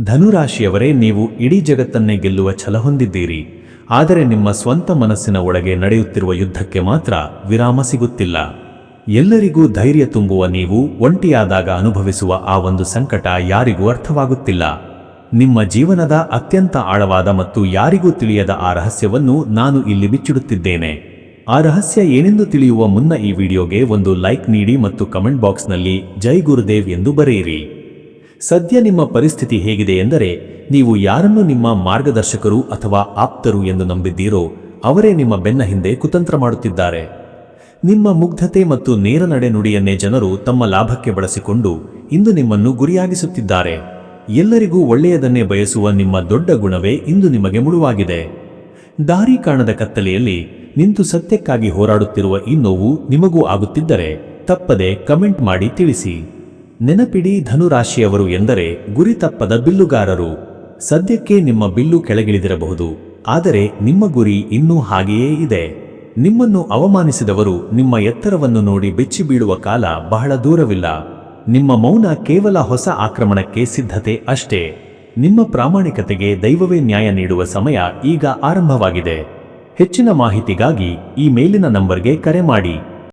ಧನುರಾಶಿಯವರೇ, ನೀವು ಇಡೀ ಜಗತ್ತನ್ನೇ ಗೆಲ್ಲುವ ಛಲ ಹೊಂದಿದ್ದೀರಿ. ಆದರೆ ನಿಮ್ಮ ಸ್ವಂತ ಮನಸ್ಸಿನ ಒಳಗೆ ನಡೆಯುತ್ತಿರುವ ಯುದ್ಧಕ್ಕೆ ಮಾತ್ರ ವಿರಾಮ ಸಿಗುತ್ತಿಲ್ಲ. ಎಲ್ಲರಿಗೂ ಧೈರ್ಯ ತುಂಬುವ ನೀವು ಒಂಟಿಯಾದಾಗ ಅನುಭವಿಸುವ ಆ ಒಂದು ಸಂಕಟ ಯಾರಿಗೂ ಅರ್ಥವಾಗುತ್ತಿಲ್ಲ. ನಿಮ್ಮ ಜೀವನದ ಅತ್ಯಂತ ಆಳವಾದ ಮತ್ತು ಯಾರಿಗೂ ತಿಳಿಯದ ಆ ರಹಸ್ಯವನ್ನು ನಾನು ಇಲ್ಲಿ ಬಿಚ್ಚಿಡುತ್ತಿದ್ದೇನೆ. ಆ ರಹಸ್ಯ ಏನೆಂದು ತಿಳಿಯುವ ಮುನ್ನ ಈ ವಿಡಿಯೋಗೆ ಒಂದು ಲೈಕ್ ನೀಡಿ ಮತ್ತು ಕಮೆಂಟ್ ಬಾಕ್ಸ್ನಲ್ಲಿ ಜೈ ಗುರುದೇವ್ ಎಂದು ಬರೆಯಿರಿ. ಸದ್ಯ ನಿಮ್ಮ ಪರಿಸ್ಥಿತಿ ಹೇಗಿದೆ ಎಂದರೆ, ನೀವು ಯಾರನ್ನು ನಿಮ್ಮ ಮಾರ್ಗದರ್ಶಕರು ಅಥವಾ ಆಪ್ತರು ಎಂದು ನಂಬಿದ್ದೀರೋ ಅವರೇ ನಿಮ್ಮ ಬೆನ್ನ ಹಿಂದೆ ಕುತಂತ್ರ ಮಾಡುತ್ತಿದ್ದಾರೆ. ನಿಮ್ಮ ಮುಗ್ಧತೆ ಮತ್ತು ನೇರ ನಡೆನುಡಿಯನ್ನೇ ಜನರು ತಮ್ಮ ಲಾಭಕ್ಕೆ ಬಳಸಿಕೊಂಡು ಇಂದು ನಿಮ್ಮನ್ನು ಗುರಿಯಾಗಿಸುತ್ತಿದ್ದಾರೆ. ಎಲ್ಲರಿಗೂ ಒಳ್ಳೆಯದನ್ನೇ ಬಯಸುವ ನಿಮ್ಮ ದೊಡ್ಡ ಗುಣವೇ ಇಂದು ನಿಮಗೆ ಮುಳುವಾಗಿದೆ. ದಾರಿ ಕಾಣದ ಕತ್ತಲೆಯಲ್ಲಿ ನಿಂತು ಸತ್ಯಕ್ಕಾಗಿ ಹೋರಾಡುತ್ತಿರುವ ಈ ನೋವು ನಿಮಗೂ ಆಗುತ್ತಿದ್ದರೆ ತಪ್ಪದೆ ಕಮೆಂಟ್ ಮಾಡಿ ತಿಳಿಸಿ. ನೆನಪಿಡಿ, ಧನುರಾಶಿಯವರು ಎಂದರೆ ಗುರಿ ತಪ್ಪದ ಬಿಲ್ಲುಗಾರರು. ಸದ್ಯಕ್ಕೆ ನಿಮ್ಮ ಬಿಲ್ಲು ಕೆಳಗಿಳಿದಿರಬಹುದು, ಆದರೆ ನಿಮ್ಮ ಗುರಿ ಇನ್ನೂ ಹಾಗೆಯೇ ಇದೆ. ನಿಮ್ಮನ್ನು ಅವಮಾನಿಸಿದವರು ನಿಮ್ಮ ಎತ್ತರವನ್ನು ನೋಡಿ ಬೆಚ್ಚಿ ಬೀಳುವ ಕಾಲ ಬಹಳ ದೂರವಿಲ್ಲ. ನಿಮ್ಮ ಮೌನ ಕೇವಲ ಹೊಸ ಆಕ್ರಮಣಕ್ಕೆ ಸಿದ್ಧತೆ ಅಷ್ಟೇ. ನಿಮ್ಮ ಪ್ರಾಮಾಣಿಕತೆಗೆ ದೈವವೇ ನ್ಯಾಯ ನೀಡುವ ಸಮಯ ಈಗ ಆರಂಭವಾಗಿದೆ. ಹೆಚ್ಚಿನ ಮಾಹಿತಿಗಾಗಿ ಈ ಮೇಲಿನ ನಂಬರ್ಗೆ ಕರೆ ಮಾಡಿ.